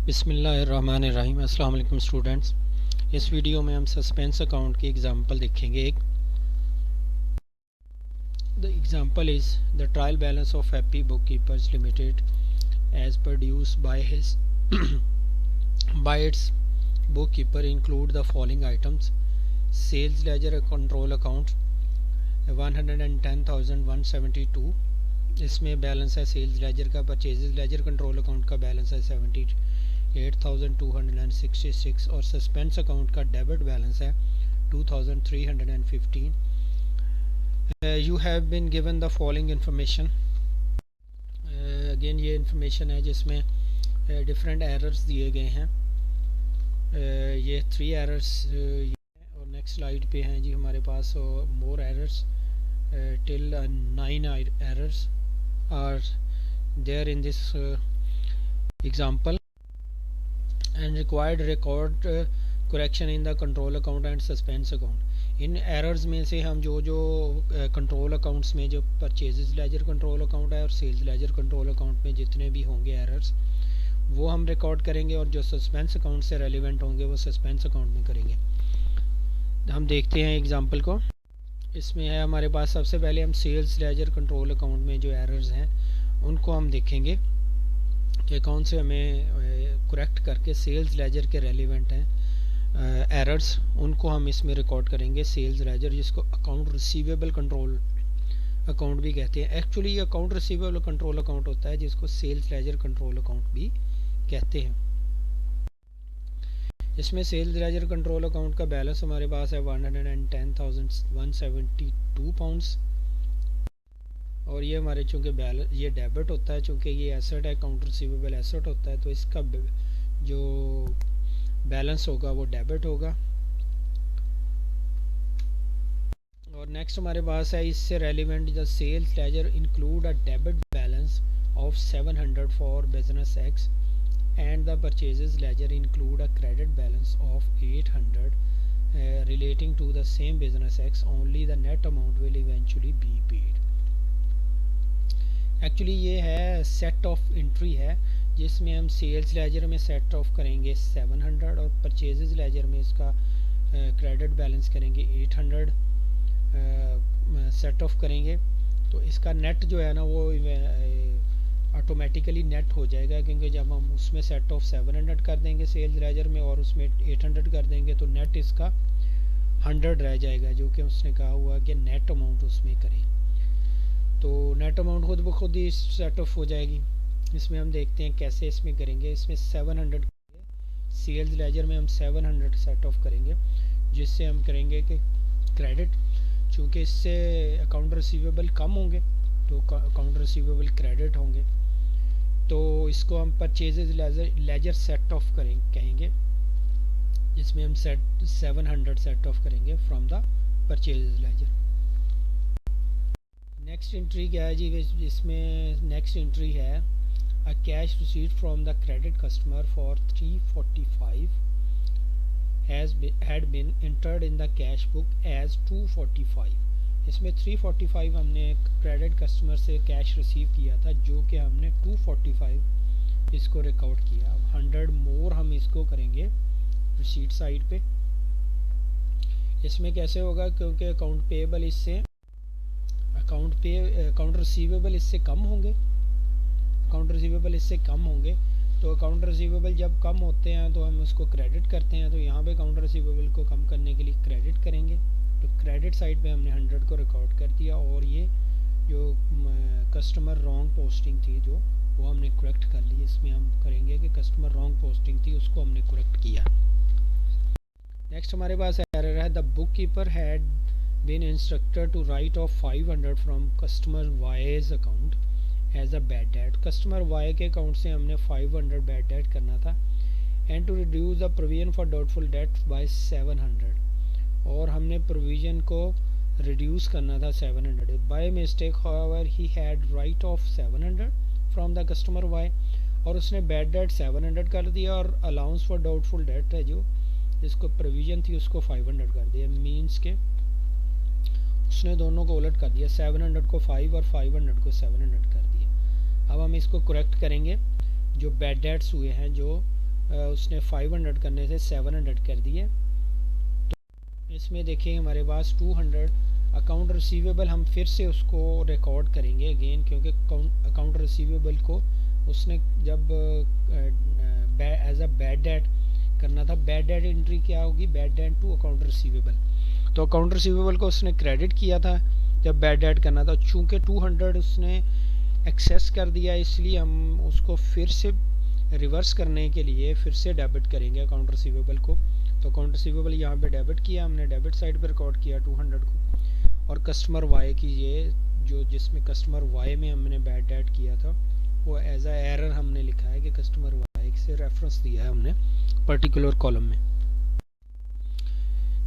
बिस्मिल्लाहिर्रहमानिर्रहीम। अस्सलाम वालेकुम स्टूडेंट्स। इस वीडियो में हम सस्पेंस अकाउंट की एग्जांपल देखेंगे। एक the example is the trial balance of Happy Book Keepers Limited as produce by his by its book keeper include the following items: sales ledger control account 110,172, इसमें balance है sales ledger का। Purchases ledger control account का balance है 78,266 और suspense account का debit balance है 2,315। You have been given the following information. Again ये information है जिसमें डिफरेंट एरर्स दिए गए हैं। ये 3 एरर्स और नेक्स्ट स्लाइड पे हैं जी हमारे पास मोर errors till 9 errors are there in this example and required record correction in the control account and suspense account. In errors में से हम जो कंट्रोल अकाउंट्स में जो परचेजेस लेजर कंट्रोल अकाउंट है और सेल्स लेजर कंट्रोल अकाउंट में जितने भी होंगे एरर्स वो हम रिकॉर्ड करेंगे और जो सस्पेंस अकाउंट से रेलिवेंट होंगे वो सस्पेंस अकाउंट में करेंगे। हम देखते हैं एग्जांपल को। इसमें है हमारे पास सबसे पहले हम सेल्स लेजर कंट्रोल अकाउंट में जो एरर्स हैं उनको हम देखेंगे कि कौन से हमें करेक्ट करके सेल्स लेजर के रेलिवेंट हैं एरर्स, उनको हम इसमें रिकॉर्ड करेंगे। सेल्स लेजर जिसको अकाउंट रिसीवेबल कंट्रोल अकाउंट भी कहते हैं। एक्चुअली ये अकाउंट रिसीवेबल कंट्रोल अकाउंट होता है जिसको सेल्स लेजर कंट्रोल अकाउंट भी कहते हैं। इसमें सेल्स लेजर कंट्रोल अकाउंट का बैलेंस हमारे पास है 110,172 पाउंड्स और ये हमारे चूँकि बैलेंस ये डेबिट होता है, चूँकि ये एसेट है, अकाउंट रिसीवेबल एसेट होता है, तो इसका जो बैलेंस होगा वो डेबिट होगा। और नेक्स्ट हमारे पास है इससे relevant the sales ledger include a debit balance of 700 for business X and the purchases ledger include a credit balance of 800 relating to the same business X. Only the net amount will eventually be paid. Actually ये है set of entry है जिसमें हम sales laser में set off करेंगे 700 और purchases laser में इसका क्रेडिट बैलेंस करेंगे 800 सेट ऑफ करेंगे। तो इसका नेट जो है ना वो ऑटोमेटिकली नेट हो जाएगा, क्योंकि जब हम उसमें सेट ऑफ 700 कर देंगे सेल्स लेजर में और उसमें 800 कर देंगे तो नेट इसका 100 रह जाएगा, जो कि उसने कहा हुआ कि नेट अमाउंट उसमें करें। तो नेट अमाउंट खुद ब खुद ही सेट ऑफ हो जाएगी। इसमें हम देखते हैं कैसे इसमें करेंगे। इसमें 700 सेल्स लेजर में हम 700 सेट ऑफ करेंगे जिससे हम करेंगे कि क्रेडिट, चूँकि इससे अकाउंट रिसीवेबल कम होंगे तो अकाउंट रिसीवेबल क्रेडिट होंगे, तो इसको हम परचेजेस लेजर सेट ऑफ कहेंगे जिसमें हम 700 सेट ऑफ करेंगे from the purchases ledger. Next entry क्या है जी? इसमें नेक्स्ट एंट्री है a cash receipt from the credit customer for 345 had been entered in the cash book as 245। इसमें 345 हमने क्रेडिट कस्टमर से कैश रिसीव किया था जो कि हमने 245 इसको रिकॉर्ड किया। अब 100 मोर हम इसको करेंगे रिसीट साइड पे। इसमें कैसे होगा? क्योंकि अकाउंट पेएबल इससे अकाउंट रिसीवेबल इससे कम होंगे, अकाउंट रिसीवेबल इससे कम होंगे। तो अकाउंट रिसीवेबल जब कम होते हैं तो हम उसको क्रेडिट करते हैं, तो यहाँ पे अकाउंट रिसीवेबल को कम करने के लिए क्रेडिट करेंगे। तो क्रेडिट साइड पे हमने 100 को रिकॉर्ड कर दिया और ये जो कस्टमर रॉन्ग पोस्टिंग थी जो वो हमने करेक्ट कर ली। इसमें हम करेंगे कि कस्टमर रॉन्ग पोस्टिंग थी उसको हमने करेक्ट किया। नेक्स्ट हमारे पास एरर है the book keeper had been instructed to write off 500 from customer Y's account as a bad debt. Customer Y के अकाउंट से हमने 500 बैड डेट करना था and to reduce the provision for doubtful debt by 700, और हमने provision को reduce करना था 700। By mistake however he had write off 700 from the customer Y, और उसने बैड डेट 700 कर दिया और अलाउंस फॉर डाउटफुल डेट है जो जिसको प्रोविज़न थी उसको 500 कर दिया। मीन्स के उसने दोनों को उलट कर दिया, 700 को 5 और 500 को 700 कर दिया। अब हम इसको करेक्ट करेंगे। जो बैड डेट्स हुए हैं जो उसने 500 करने से 700 कर दिए। तो इसमें देखिए हमारे पास 200 अकाउंट रिसीवेबल, हम फिर से उसको रिकॉर्ड करेंगे अगेन, क्योंकि अकाउंट रिसीवेबल को उसने जब एज अ बैड डेट करना था, बैड डेट एंट्री क्या होगी, bad debt to account receivable. तो अकाउंट रिसीवेबल को उसने क्रेडिट किया था जब बैड डेट करना था, चूँकि 200 उसने एक्सेस कर दिया, इसलिए हम उसको फिर से रिवर्स करने के लिए फिर से डेबिट करेंगे अकाउंट रिसीवेबल को। तो अकाउंट रिसीवेबल यहाँ पे डेबिट किया हमने, डेबिट साइड पे रिकॉर्ड किया 200 को, और कस्टमर वाई की ये जो जिसमें कस्टमर वाई में हमने बैड डेट किया था वो एज अ एरर हमने लिखा है कि कस्टमर वाई से रेफरेंस दिया है हमने पर्टिकुलर कॉलम में।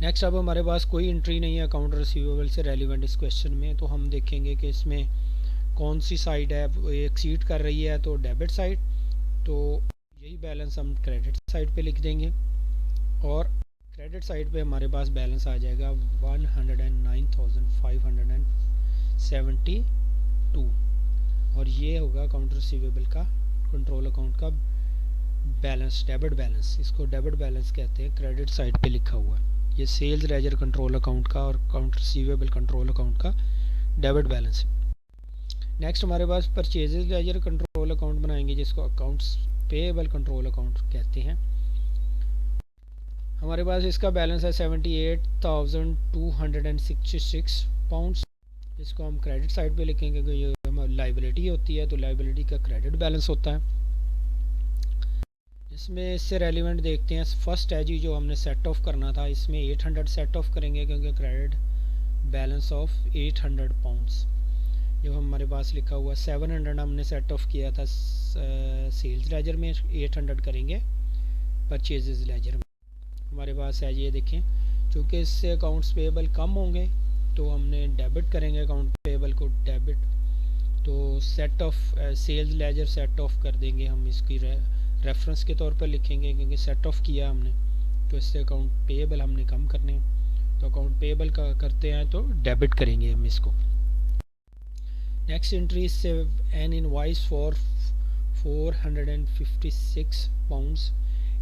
नेक्स्ट, अब हमारे पास कोई एंट्री नहीं है अकाउंट रिसीवेबल से रेलिवेंट इस क्वेश्चन में, तो हम देखेंगे कि इसमें कौन सी साइड है एक्सीड कर रही है, तो डेबिट साइड। तो यही बैलेंस हम क्रेडिट साइड पे लिख देंगे, और क्रेडिट साइड पे हमारे पास बैलेंस आ जाएगा 109,572, और ये होगा अकाउंट रिसीवेबल का कंट्रोल अकाउंट का बैलेंस, डेबिट बैलेंस। इसको डेबिट बैलेंस कहते हैं, क्रेडिट साइड पे लिखा हुआ है। ये सेल्स लेजर कंट्रोल अकाउंट का और अकाउंट रिसीवेबल कंट्रोल अकाउंट का डेबिट बैलेंस है। नेक्स्ट हमारे पास परचेजेज लेजर कंट्रोल अकाउंट बनाएंगे, जिसको अकाउंट्स पेएबल कंट्रोल अकाउंट कहते हैं। हमारे पास इसका बैलेंस है 78,266 पाउंड्स। इसको हम क्रेडिट साइड पे लिखेंगे, क्योंकि ये लाइबिलिटी होती है, तो लाइबिलिटी का क्रेडिट बैलेंस होता है। इसमें इससे रेलिवेंट देखते हैं, फर्स्ट है जी जो हमने सेट ऑफ करना था, इसमें 800 सेट ऑफ करेंगे, क्योंकि क्रेडिट बैलेंस ऑफ 800 पाउंड्स जो हमारे पास लिखा हुआ 700 हमने सेट ऑफ किया था सेल्स लेजर में, 800 करेंगे परचेजेस लेजर में। हमारे पास है ये देखें, चूँकि इससे अकाउंट्स पेएबल कम होंगे तो हमने डेबिट करेंगे अकाउंट पेएबल को, डेबिट। तो set off sales ledger set off कर देंगे हम, इसकी रेफरेंस के तौर पर लिखेंगे, क्योंकि सेट ऑफ किया हमने, तो इससे अकाउंट पेएबल हमने कम करने हैं, तो अकाउंट पेएबल का करते हैं तो डेबिट करेंगे हम इसको। नेक्स्ट एंट्री इससे N invoice for 456 pounds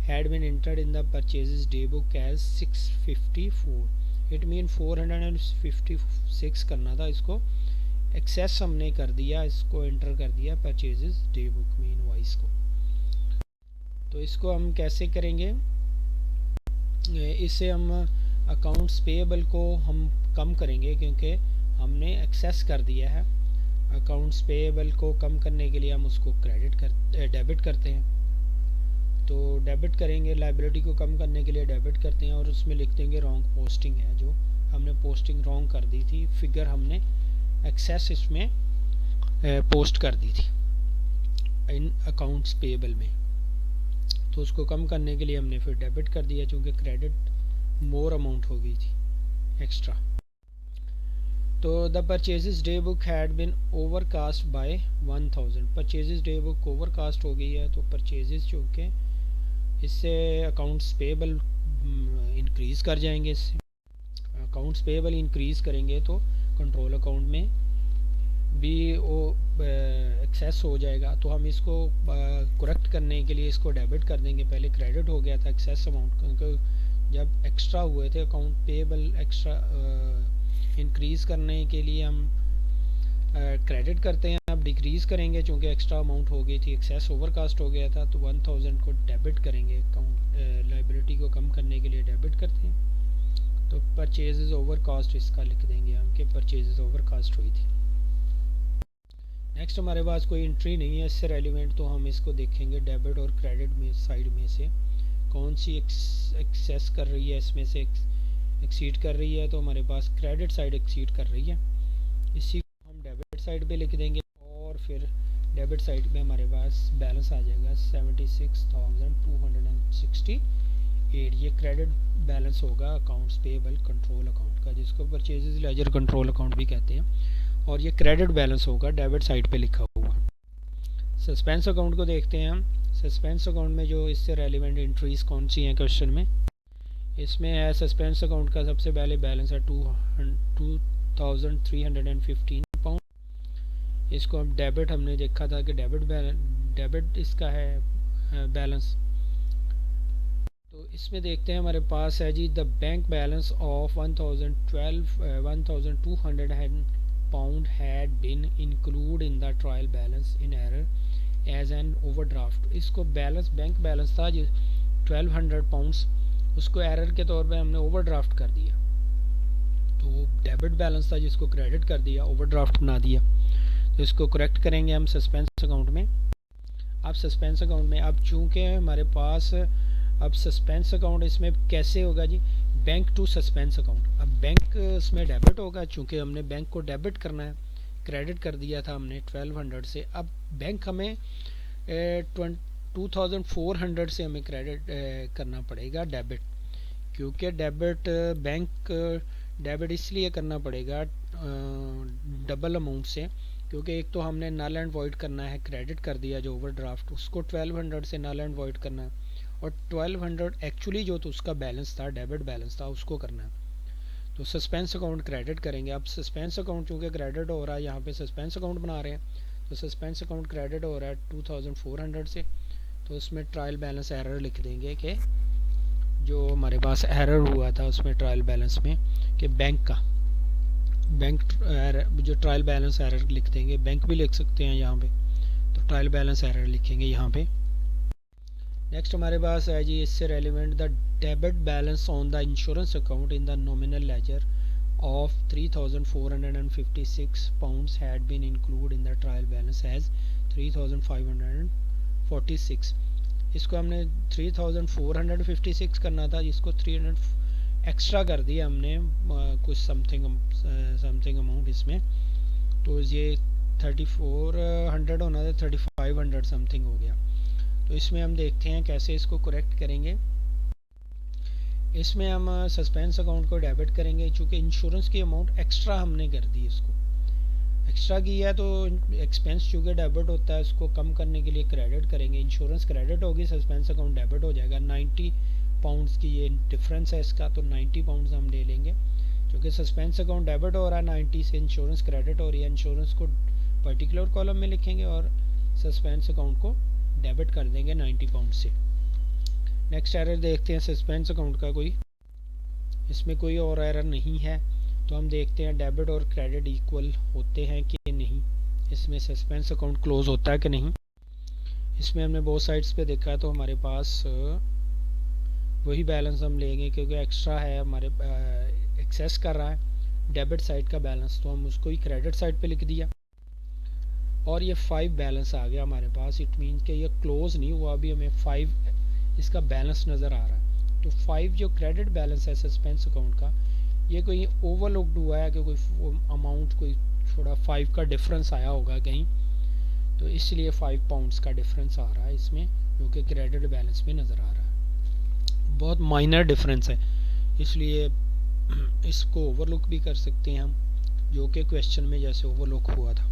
had been entered in the purchases day book as 654. It mean 456 करना था, इसको एक्सेस हमने कर दिया, इसको एंटर कर दिया परचेजेस डे बुक में इनवॉइस को। तो इसको हम कैसे करेंगे, इसे हम अकाउंट्स पेएबल को हम कम करेंगे, क्योंकि हमने एक्सेस कर दिया है। अकाउंट्स पेएबल को कम करने के लिए हम उसको डेबिट करते हैं, तो डेबिट करेंगे, लाइबिलिटी को कम करने के लिए डेबिट करते हैं, और उसमें लिख देंगे रॉन्ग पोस्टिंग है, जो हमने पोस्टिंग रॉन्ग कर दी थी, फिगर हमने एक्सेस इसमें पोस्ट कर दी थी इन अकाउंट्स पेएबल में, तो उसको कम करने के लिए हमने फिर डेबिट कर दिया, चूँकि क्रेडिट मोर अमाउंट हो गई थी एक्स्ट्रा। तो the purchases day book had been overcast bye 1000, purchases day book overcast हो गई है, तो परचेजेस चूँकि इससे अकाउंट्स पेएबल इंक्रीज़ कर जाएंगे, इससे अकाउंट्स पेएबल इंक्रीज़ करेंगे तो कंट्रोल अकाउंट में भी वो एक्सेस हो जाएगा। तो हम इसको करेक्ट करने के लिए इसको डेबिट कर देंगे, पहले क्रेडिट हो गया था एक्सेस अमाउंट, क्योंकि जब एक्स्ट्रा हुए थे अकाउंट पेएबल एक्स्ट्रा इंक्रीज़ करने के लिए हम क्रेडिट करते हैं, अब डिक्रीज़ करेंगे चूँकि एक्स्ट्रा अमाउंट हो गई थी, एक्सेस ओवरकास्ट हो गया था, तो 1000 को डेबिट करेंगे, अकाउंट लाइबिलिटी को कम करने के लिए डेबिट करते हैं। तो परचेजेस ओवरकास्ट इसका लिख देंगे हम कि परचेजेस ओवरकास्ट हुई थी। नेक्स्ट हमारे पास कोई एंट्री नहीं है इससे रेलिवेंट, तो हम इसको देखेंगे डेबिट और क्रेडिट में साइड में से कौन सी एक्सेस कर रही है, इसमें से एक्सीड कर रही है, तो हमारे पास क्रेडिट साइड एक्सीड कर रही है, इसी को हम डेबिट साइड पे लिख देंगे, और फिर डेबिट साइड पे हमारे पास बैलेंस आ जाएगा 76,268। ये क्रेडिट बैलेंस होगा अकाउंट्स पेएबल कंट्रोल अकाउंट का, जिसको परचेजेस लेजर कंट्रोल अकाउंट भी कहते हैं, और ये क्रेडिट बैलेंस होगा डेबिट साइड पे लिखा हुआ। सस्पेंस अकाउंट को देखते हैं हम। सस्पेंस अकाउंट में जो इससे रेलिवेंट एंट्रीज कौन सी हैं क्वेश्चन में, इसमें है सस्पेंस अकाउंट का सबसे पहले बैलेंस है 2315 पाउंड। इसको हम डेबिट, हमने देखा था कि डेबिट इसका है बैलेंस इसमें देखते हैं हमारे पास है जी the bank balance of 1200 pound had been included in the trial balance in error as an overdraft। इसको बैलेंस बैंक बैलेंस था जी 1200 पाउंड्स, उसको एरर के तौर पे हमने ओवरड्राफ्ट कर दिया, तो डेबिट बैलेंस था जिसको क्रेडिट कर दिया, ओवरड्राफ्ट बना दिया। तो इसको करेक्ट करेंगे हम सस्पेंस अकाउंट में। अब सस्पेंस अकाउंट में अब चूँकि हमारे पास अब सस्पेंस अकाउंट इसमें कैसे होगा जी, बैंक टू सस्पेंस अकाउंट। अब बैंक इसमें डेबिट होगा, चूँकि हमने बैंक को डेबिट करना है, क्रेडिट कर दिया था हमने 1200 से। अब बैंक हमें 2400 से हमें क्रेडिट करना पड़ेगा डेबिट, क्योंकि डेबिट बैंक डेबिट इसलिए करना पड़ेगा डबल अमाउंट से, क्योंकि एक तो हमने नल एंड वॉइड करना है, क्रेडिट कर दिया जो ओवरड्राफ्ट, उसको 1200 से नल एंड वॉइड करना है, और 1200 एक्चुअली जो तो उसका बैलेंस था, डेबिट बैलेंस था, उसको करना है। तो सस्पेंस अकाउंट क्रेडिट करेंगे। अब सस्पेंस अकाउंट चूँकि क्रेडिट हो रहा है, यहाँ पे सस्पेंस अकाउंट बना रहे हैं, तो सस्पेंस अकाउंट क्रेडिट हो रहा है 2400 से, तो उसमें ट्रायल बैलेंस एरर लिख देंगे कि जो हमारे पास एरर हुआ था उसमें ट्रायल बैलेंस में कि बैंक का बैंक जो ट्रायल बैलेंस एरर लिख देंगे, बैंक भी लिख सकते हैं यहाँ पे, तो ट्रायल बैलेंस एरर लिखेंगे यहाँ पे। नेक्स्ट हमारे पास है जी इससे relevant the debit balance on the insurance account in the nominal laser of 3456 pounds had been included in the trial balance as 3546। इसको हमने 3456 करना था, जिसको 300 एक्स्ट्रा कर दिया हमने कुछ समथिंग अमाउंट इसमें, तो ये 3400 होना था, 3500 समथिंग हो गया। तो इसमें हम देखते हैं कैसे इसको करेक्ट करेंगे। इसमें हम सस्पेंस अकाउंट को डेबिट करेंगे, चूँकि इंश्योरेंस की अमाउंट एक्स्ट्रा हमने कर दी, इसको एक्स्ट्रा किया तो एक्सपेंस चूँकि डेबिट होता है उसको कम करने के लिए क्रेडिट करेंगे। इंश्योरेंस क्रेडिट होगी, सस्पेंस अकाउंट डेबिट हो जाएगा। 90 पाउंड्स की ये डिफरेंस है इसका, तो 90 पाउंड्स हम ले लेंगे, क्योंकि सस्पेंस अकाउंट डेबिट हो रहा है 90 से, इंश्योरेंस क्रेडिट हो रही है। इंश्योरेंस को पर्टिकुलर कॉलम में लिखेंगे और सस्पेंस अकाउंट को डेबिट कर देंगे 90 पाउंड से। नेक्स्ट एरर देखते हैं सस्पेंस अकाउंट का, कोई इसमें कोई और एरर नहीं है, तो हम देखते हैं डेबिट और क्रेडिट इक्वल होते हैं कि नहीं, इसमें सस्पेंस अकाउंट क्लोज होता है कि नहीं। इसमें हमने बहुत साइड्स पे देखा है, तो हमारे पास वही बैलेंस हम लेंगे, क्योंकि एक्स्ट्रा है हमारे एक्सेस कर रहा है डेबिट साइड का बैलेंस, तो हम उसको ही क्रेडिट साइड पे लिख दिया, और ये 5 बैलेंस आ गया हमारे पास। इट मीन कि ये क्लोज नहीं हुआ, अभी हमें 5 इसका बैलेंस नज़र आ रहा है। तो 5 जो क्रेडिट बैलेंस है सस्पेंस अकाउंट का, ये कोई ओवरलुक्ड हुआ है कि कोई अमाउंट कोई थोड़ा 5 का डिफरेंस आया होगा कहीं, तो इसलिए 5 पाउंड्स का डिफरेंस आ रहा है इसमें, जो कि क्रेडिट बैलेंस में नज़र आ रहा है। बहुत माइनर डिफरेंस है, इसलिए इसको ओवरलुक भी कर सकते हैं हम, जो कि क्वेश्चन में जैसे ओवरलुक हुआ था।